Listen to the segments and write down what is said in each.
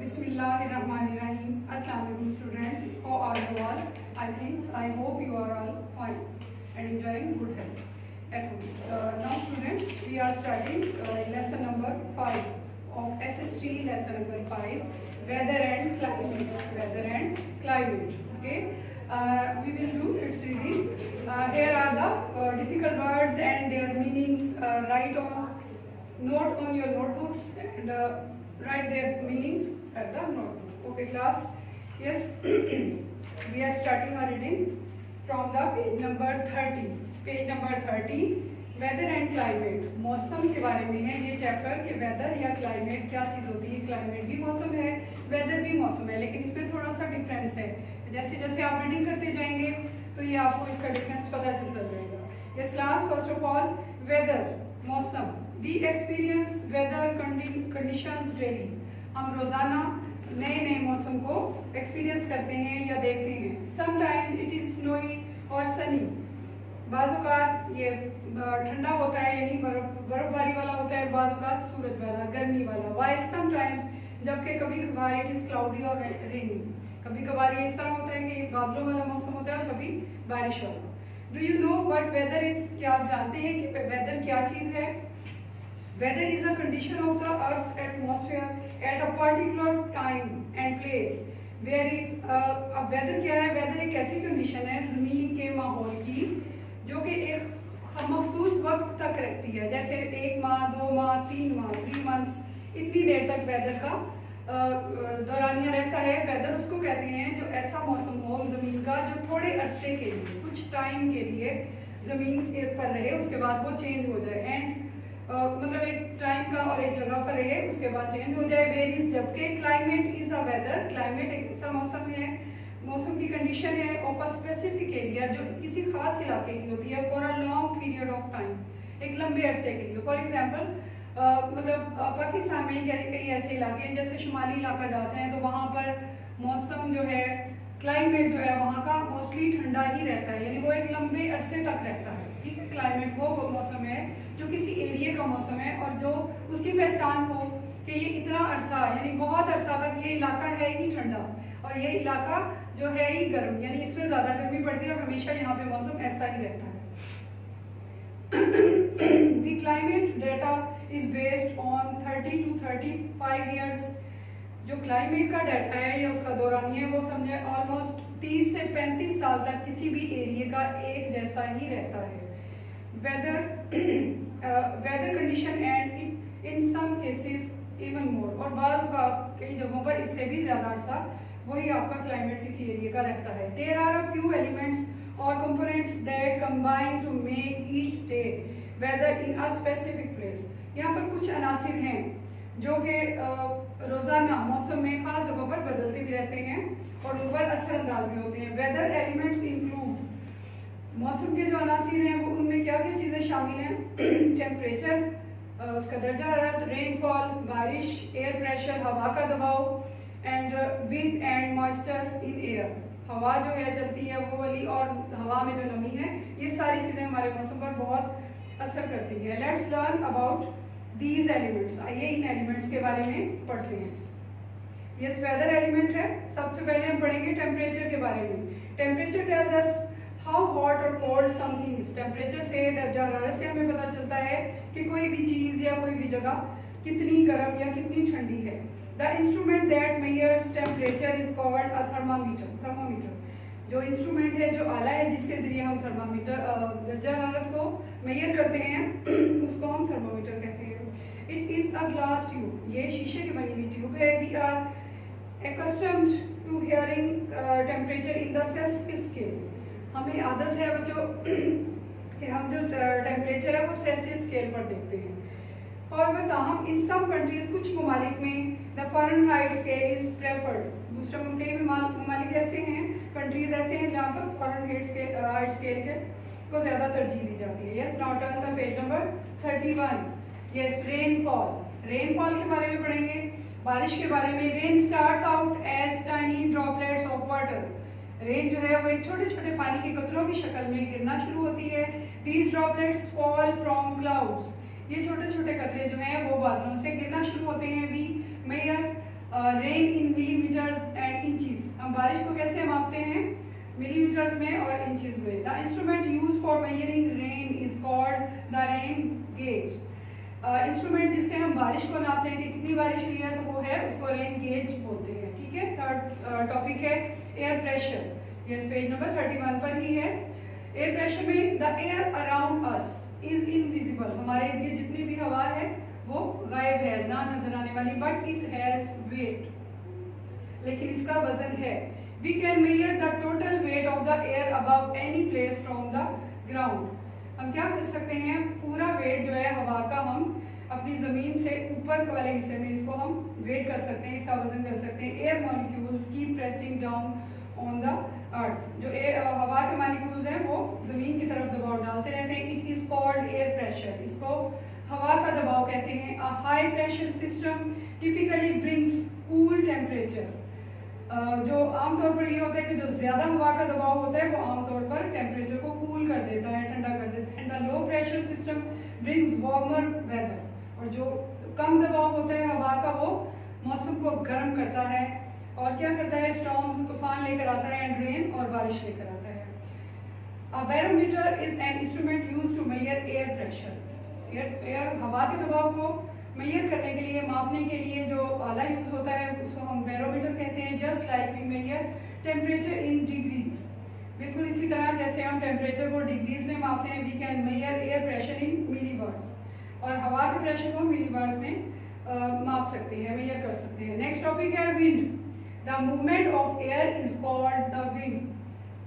Bismillahirrahmanirrahim. Assalamualaikum students. How are you all? I hope you are all fine and enjoying good health at home. Now students, we are starting lesson number 5 of SST lesson number 5, weather and climate. Weather and climate. Okay. We will do its reading. Here are the difficult words and their meanings. Note on your notebooks and write their meanings at the notebook. Okay class, yes. We are starting our reading from the page number 30. Page number 30, weather and climate. मौसम के बारे में है ये chapter कि weather या climate क्या चीज़ होती है. क्लाइमेट भी मौसम है, वेदर भी मौसम है, लेकिन इसमें थोड़ा सा डिफरेंस है. जैसे जैसे आप रीडिंग करते जाएंगे तो ये आपको इसका डिफरेंस पता चलता जाएगा. Yes class, first of all weather, मौसम. We experience weather conditions daily. हम रोजाना नए नए मौसम को एक्सपीरियंस करते हैं या देखते हैं. समटाइम्स इट इज स्नोई और सनी. बाज़ औक़ात ये ठंडा होता है यानी बर्फबारी वाला होता है, बाज़ औक़ात सूरज वाला, गर्मी वाला. वाइल समटाइम्स, जबकि कभी कभार इट इज क्लाउडी और रेनी. कभी कभार ये इस तरह होता है कि बादलों वाला मौसम होता है और कभी बारिश वाला. Do you know what weather is? क्या आप जानते हैं कि वेदर क्या चीज़ है? Weather is a condition of the Earth's atmosphere at a particular time and place. Where is अब weather क्या है? Weather एक ऐसी condition है ज़मीन के माहौल की जो कि एक मखसूस वक्त तक रहती है. जैसे 1 माह, 2 माह, 3 माह, 3 months, इतनी देर तक weather का दौरानिया रहता है. weather उसको कहते हैं जो ऐसा मौसम हो ज़मीन का जो थोड़े अरसे के लिए, कुछ टाइम के लिए ज़मीन पर रहे, उसके बाद वो चेंज हो जाए. एंड मतलब एक टाइम का और एक जगह पर रहे, उसके बाद चेंज हो जाए. वेरीज, जबकि climate is a weather. Climate एक ऐसा मौसम है, मौसम की कंडीशन है ऑफ अ स्पेसिफिक एरिया जो किसी खास इलाके की होती है for a long period of time, एक लंबे अरसे के लिए. फॉर एग्जांपल मतलब पाकिस्तान में कई ऐसे इलाके हैं जैसे शुमाली इलाका जाते हैं तो वहाँ पर मौसम जो है, क्लाइमेट जो है वहाँ का मोस्टली ठंडा ही रहता है, यानी वो एक लंबे अरसे तक रहता है. ठीक है, क्लाइमेट वो मौसम है जो किसी एरिया का मौसम है और जो उसकी पहचान हो कि ये इतना अरसा यानी बहुत अरसा तक ये इलाका है ही ठंडा और ये इलाका जो है ही गर्म, यानी इसमें ज़्यादा गर्मी पड़ती है और हमेशा यहाँ पे मौसम ऐसा ही रहता है. The climate data is based on 30 to 35 years. जो क्लाइमेट का डाटा है या उसका दौरानिया है वो समझे ऑलमोस्ट 30 से 35 साल तक किसी भी एरिया का एक जैसा ही रहता है. Weather condition and in some cases even more, और बाद का कई जगहों पर इससे भी ज़्यादा अरसा वही आपका क्लाइमेट किसी एरिया का रहता है. There are a few elements और components that combine to make each day weather in a specific place. यहाँ पर कुछ अनासिर हैं जो कि रोज़ाना मौसम में ख़ास जगहों पर बदलते भी रहते हैं और उन पर असरअंदाज भी होते हैं. वेदर एलिमेंट्स इंक्लूड, मौसम के जो अनासिर हैं वो उनमें क्या क्या चीज़ें शामिल हैं? टेम्परेचर, उसका दर्जा हरारत, रेनफॉल, बारिश, एयर प्रेशर, हवा का दबाव, and wind and moisture in air. हवा जो है चलती है वो वाली और हवा में जो नमी है, ये सारी चीज़ें हमारे मौसम पर बहुत असर करती है. Let's learn about these elements. आइए इन एलिमेंट्स के बारे में पढ़ते हैं. यस, वेदर एलिमेंट है. सबसे पहले हम पढ़ेंगे टेम्परेचर के बारे में. Temperature tells us how hot और कोल्ड समथिंग इज. टेम्परेचर से, दर्जा हरारत से हमें पता चलता है कि कोई भी चीज़ या कोई भी जगह कितनी गर्म या कितनी ठंडी है. The instrument that measures temperature is called a thermometer. Thermometer जो इंस्ट्रूमेंट है, जो आला है जिसके जरिए हम थर्मामीटर दर्जा हरारत को मेजर करते हैं उसको हम थर्मामीटर कहते हैं. It is a glass tube. ये शीशे की बनी हुई ट्यूब है. We are accustomed to hearing temperature in the Celsius scale. हमें आदत है बच्चों कि हम जो टेम्परेचर है वो सेल्सियस स्केल पर देखते हैं. और बताहम इन सम कंट्रीज, कुछ ममालिक में the Fahrenheit scale is preferred. दूसरे कई ममालिक ऐसे हैं, कंट्रीज ऐसे हैं जहाँ पर फ़ारेनहाइट स्केल के को ज़्यादा तरजीह दी जाती है. Yes, now turn the page number 31. Yes, rainfall. Rainfall के बारे में पढ़ेंगे, बारिश के बारे में. Rain starts out as tiny droplets of water. Rain जो है वो एक छोटे छोटे पानी के कतरों की शक्ल में गिरना शुरू होती है. These droplets fall from clouds. ये छोटे छोटे कतरे जो हैं वो बादलों से गिरना शुरू होते हैं. We measure rain in millimetres and inches, हम बारिश को कैसे मापते हैं, मिलीमीटर्स में और इंचेस में। The instrument use for measuring rain is called the rain gauge. Instrument जिससे हम बारिश को नापते हैं कि कितनी बारिश हुई है, तो वो है, उसको रेन गेज बोलते हैं। ठीक है। थर्ड टॉपिक है एयर प्रेशर, ये पेज नंबर 31 पर ही है। एयर प्रेशर में the air around us is invisible, हमारे इर्द जितनी भी हवा है वो गायब है, ना नजर आने वाली, बट इट हैज वेट, लेकिन इसका वजन है। We can measure the total weight of the air above any place from the ground. हम क्या कर सकते हैं, पूरा वेट जो है हवा का हम अपनी जमीन से ऊपर वाले हिस्से में इसको हम वेट कर सकते हैं, इसका वजन कर सकते हैं। Air molecules keep pressing down on the earth, जो हवा के मॉलिक्यूल्स हैं वो जमीन की तरफ दबाव डालते रहते हैं। It is called air pressure, इसको हवा का दबाव कहते हैं। A high pressure system typically brings cool temperature, जो आमतौर पर ये होता है कि जो ज्यादा हवा का दबाव होता है वो आमतौर पर टेम्परेचर को कूल कर देता है, ठंडा कर देता है। And the low pressure system brings warmer weather, और जो कम दबाव होता है हवा का वो मौसम को गर्म करता है और क्या करता है, स्टॉर्म्स, तूफान लेकर आता है, एंड रेन, और बारिश लेकर आता है। A barometer is an instrument used to measure air pressure. Air हवा के दबाव को मेजर करने के लिए, मापने के लिए जो आला यूज होता है उसको हम बैरोमीटर कहते हैं। Just like we measure temperature in degrees, बिल्कुल इसी तरह जैसे हम टेम्परेचर को डिग्रीज में मापते हैं, we can measure air pressure in millibars, और हवा के प्रेशर को मिलीबार्स में माप सकते हैं, मेजर कर सकते हैं। नेक्स्ट टॉपिक है wind. The movement of air is called the wind.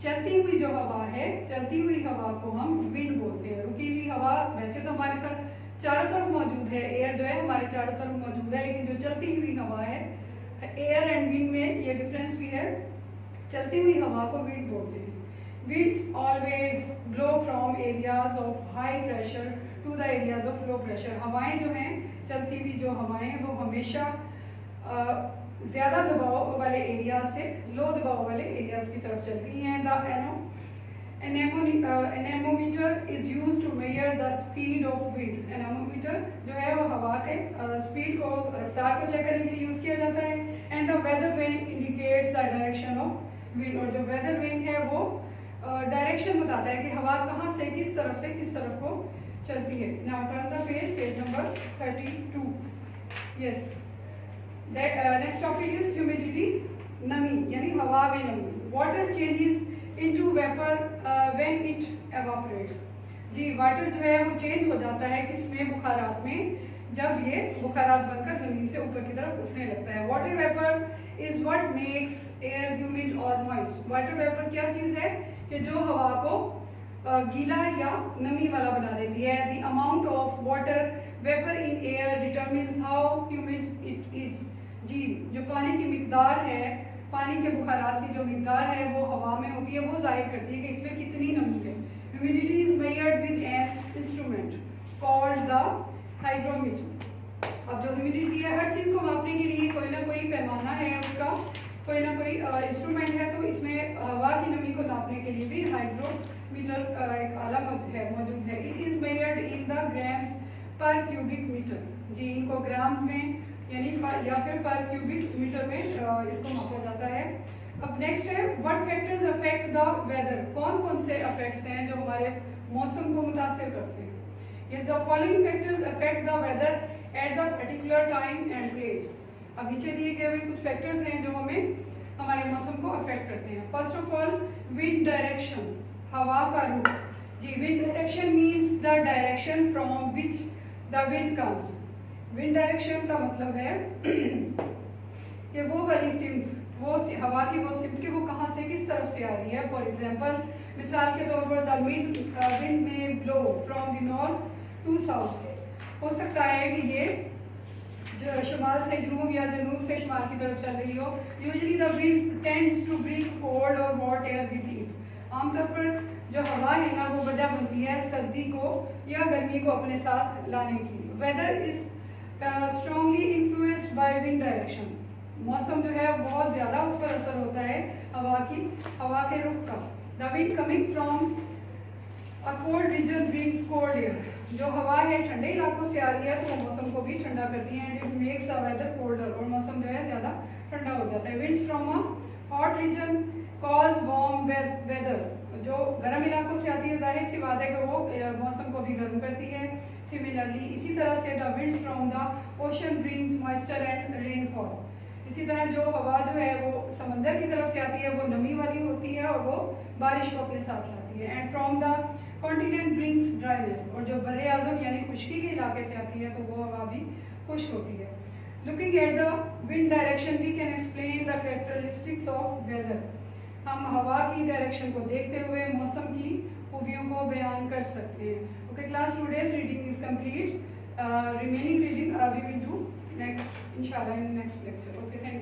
चलती हुई जो हवा है, चलती हुई हवा को हम विंड बोलते हैं। रुकी हुई हवा वैसे तो हमारे चारों तरफ मौजूद है, एयर जो है हमारे चारों तरफ मौजूद है, लेकिन जो चलती हुई हवा है, एयर एंड विंड में ये डिफरेंस भी है। चलती हुई हवा को विंड बोलते हैं। Winds always blow from areas of high pressure to the areas of low pressure. हवाएं जो हैं, चलती हुई जो हवाएं हैं वो हमेशा ज्यादा दबाव वाले एरियाज से लो दबाव वाले एरियाज की तरफ चलती हैं। The anemometer is used to measure the speed of wind. Anemometer जो है वो हवा के स्पीड को, रफ्तार को चेक करने के लिए यूज किया जाता है। And the weather vane indicates the direction of wind, और जो वेदर वेन है वो डायरेक्शन बताता है कि हवा कहाँ से किस तरफ को चलती है। Now turn the page number 32। Yes, next topic is humidity, नमी, यानी हवा में नमी। Water changes into vapour when it evaporates. जी, वाटर जो है वो चेंज हो जाता है किसमें, बुखारात में, जब ये बुखारात बनकर जमीन से ऊपर की तरफ उठने लगता है। Water vapour is what makes air humid और मॉइस्ट। वाटर वेपर क्या चीज है कि जो हवा को गीला या नमी वाला बना देती है। The amount of water vapour in air determines how humid it is. जी, जो पानी की मिकदार है, पानी के बुखारात की जो मिकदार है वो हवा में होती है, वो जाहिर करती है कि इसमें कितनी नमी है। Humidity is measured with an instrument called the hygrometer. अब जो ह्यूमिडिटी है, हर चीज को मापने के लिए कोई ना कोई पैमाना है, उसका कोई ना कोई इंस्ट्रूमेंट है, तो इसमें हवा की नमी को नापने के लिए भी हाइग्रोमीटर एक आला मौजूद है। It is measured in the grams पर क्यूबिक मीटर। जी, इनको ग्राम्स में यानी या फिर पर क्यूबिक मीटर में इसको मापा जाता है। अब नेक्स्ट है what factors affect the weather. कौन कौन से अफेक्ट्स हैं जो हमारे मौसम को मुतासिर करते हैं। Yes, the following factors affect the weather at the particular time and place. अब नीचे दिए गए हुए कुछ फैक्टर्स हैं जो हमें हमारे मौसम को अफेक्ट करते हैं। First of all wind direction, हवा का रुख। जी, wind direction means the direction from which the wind comes. Wind direction का मतलब है कि वो वाली सिमत, वो हवा की वो सिमत कि वो कहाँ से किस तरफ से आ रही है। फॉर एग्जांपल, मिसाल के तौर पर the wind may blow from the north to south. हो सकता है कि ये जो शुमाल से जनूब या जनूब से शुमाल की तरफ चल रही हो। Usually the wind tends to bring cold और हॉट एयर विद इट। आमतौर पर जो हवा है ना वो वजह बनती है सर्दी को या गर्मी को अपने साथ लाने की। Weather is strongly influenced by wind direction. मौसम जो है बहुत ज्यादा उस पर असर होता है हवा के रुख का। The wind coming from A cold region brings cold air. जो हवा है ठंडे इलाकों से आ रही है तो वो मौसम को भी ठंडा करती है, and it makes the weather colder, और मौसम जो है ज़्यादा ठंडा हो जाता है. Winds from a hot region cause warm weather. जो गर्म इलाकों से आती है जाहिर सी बात है कि वो मौसम को भी गर्म करती है. Similarly, इसी तरह से the winds from the ocean brings moisture and rainfall. इसी तरह जो हवा जो है वो समंदर की तरफ से आती है वो नमी वाली होती है और वो बारिश को अपने साथ लाती है. And from the continent brings dryness, और जो बर्रे आज़म यानी खुश्की के इलाके से आती है तो वो हवा भी खुश्क होती है. Looking at the wind direction we can explain the characteristics of weather. हम हवा की डायरेक्शन को देखते हुए मौसम की खूबियों को बयान कर सकते हैं. Okay class, today's reading is complete. Remaining reading we will do next inshallah in next lecture. Okay, thank you.